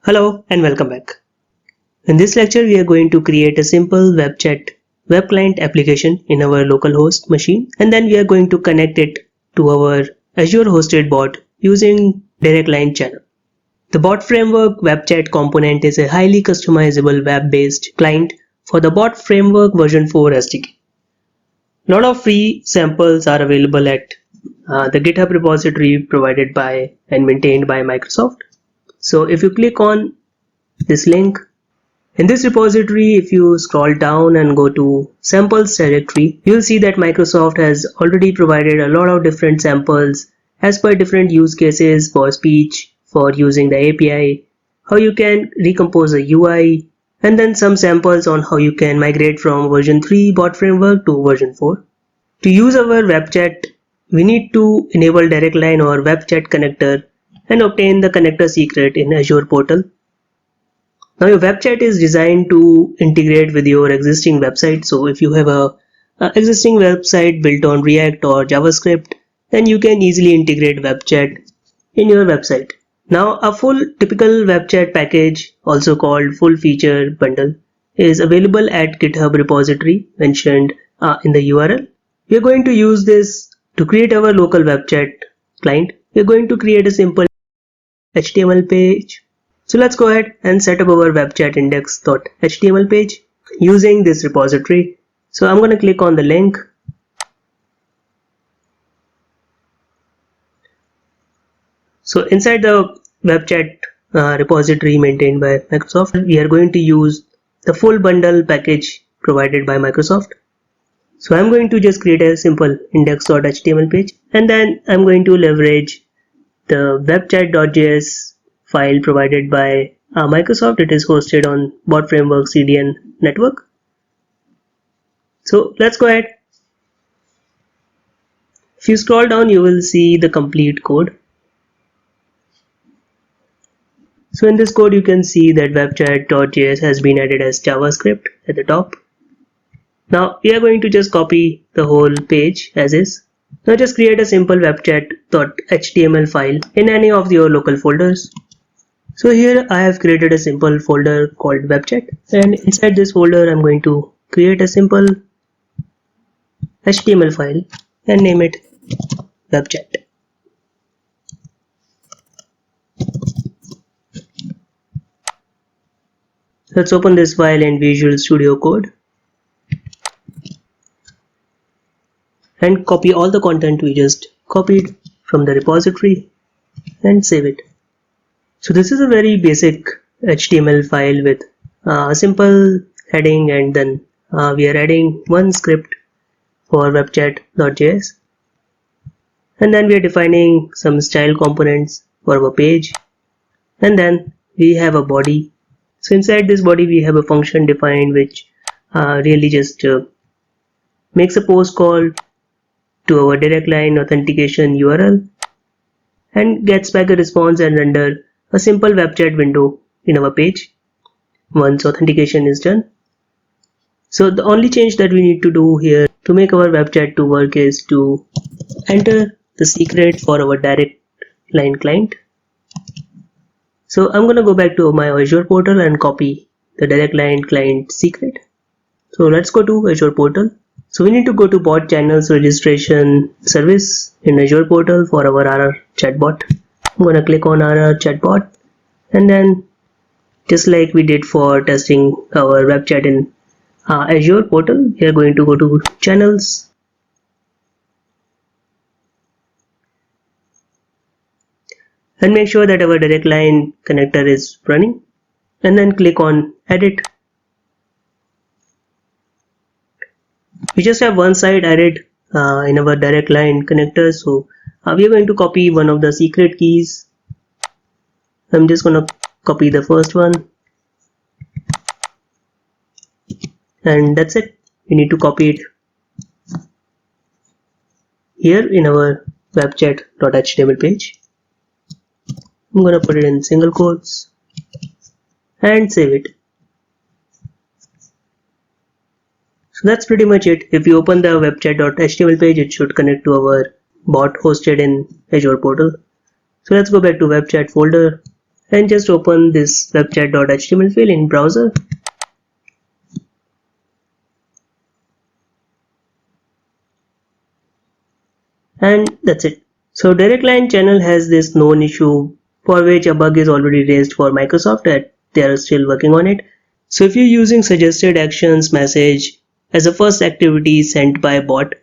Hello and welcome back. In this lecture, we are going to create a simple web chat web client application in our localhost machine, and then we are going to connect it to our Azure hosted bot using direct line channel. The bot framework web chat component is a highly customizable web-based client for the bot framework version 4 SDK. A lot of free samples are available at the GitHub repository provided by and maintained by Microsoft. So if you click on this link, in this repository, if you scroll down and go to samples directory, you'll see that Microsoft has already provided a lot of different samples as per different use cases for speech, for using the API, how you can recompose a UI, and then some samples on how you can migrate from version 3 bot framework to version 4. To use our web chat, we need to enable direct line or web chat connector and obtain the connector secret in Azure portal. Now your web chat is designed to integrate with your existing website. So if you have a existing website built on React or JavaScript, then you can easily integrate web chat in your website. Now a full typical web chat package, also called full feature bundle, is available at GitHub repository mentioned in the URL. We are going to use this to create our local web chat client. We are going to create a simple HTML page. So let's go ahead and set up our web chat index.html page using this repository. So I'm going to click on the link. So inside the web chat repository maintained by Microsoft, we are going to use the full bundle package provided by Microsoft. So I'm going to just create a simple index.html page, and then I'm going to leverage the webchat.js file provided by Microsoft. It is hosted on bot framework CDN network. So let's go ahead. If you scroll down, you will see the complete code. So in this code, you can see that webchat.js has been added as JavaScript at the top. Now we are going to just copy the whole page as is. Now just create a simple webchat.html file in any of your local folders. So here I have created a simple folder called webchat, and inside this folder I'm going to create a simple HTML file and name it webchat. Let's open this file in Visual Studio Code and copy all the content we just copied from the repository and save it. So this is a very basic HTML file with a simple heading, and then we are adding one script for webchat.js, and then we are defining some style components for our page, and then we have a body. So inside this body we have a function defined which really just makes a post call to our direct line authentication URL and gets back a response and render a simple web chat window in our page once authentication is done. So the only change that we need to do here to make our web chat to work is to enter the secret for our direct line client. So I'm going to go back to my Azure portal and copy the direct line client secret. So let's go to Azure portal. So we need to go to bot channels registration service in Azure portal for our RR chatbot. I'm going to click on RR chatbot, and then just like we did for testing our web chat in Azure portal, we are going to go to channels and make sure that our direct line connector is running, and then click on edit. We just have one side added in our direct line connector, so we are going to copy one of the secret keys. I'm just going to copy the first one, and that's it. We need to copy it here in our webchat.html page. I'm going to put it in single quotes and save it. So that's pretty much it. If you open the webchat.html page, it should connect to our bot hosted in Azure portal. So let's go back to webchat folder and just open this webchat.html file in browser. And that's it. So direct line channel has this known issue for which a bug is already raised for Microsoft that they are still working on it. So if you're using suggested actions message as a first activity sent by a bot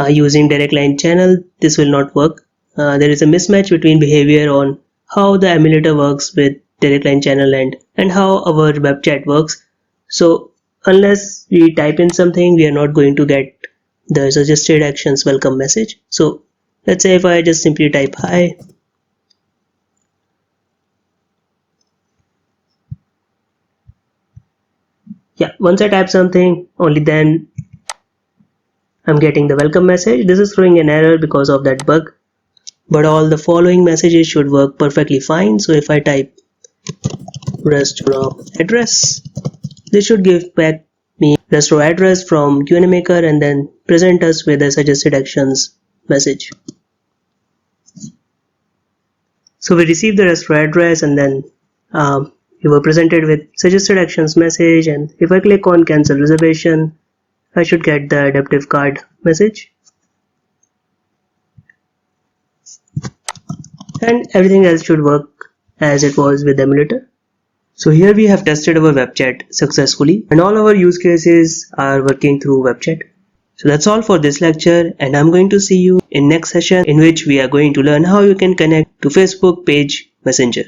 using direct line channel, this will not work. There is a mismatch between behavior on how the emulator works with direct line channel and how our web chat works. So unless we type in something, we are not going to get the suggested actions welcome message. So let's say if I just simply type hi, yeah, once I type something, only then I'm getting the welcome message. This is throwing an error because of that bug, but all the following messages should work perfectly fine. So if I type restaurant address, this should give back me restaurant address from Q&A maker and then present us with a suggested actions message. So we received the restaurant address and then we were presented with suggested actions message, and if I click on cancel reservation, I should get the adaptive card message. And everything else should work as it was with the emulator. So here we have tested our web chat successfully and all our use cases are working through web chat. So that's all for this lecture, and I'm going to see you in next session in which we are going to learn how you can connect to Facebook page Messenger.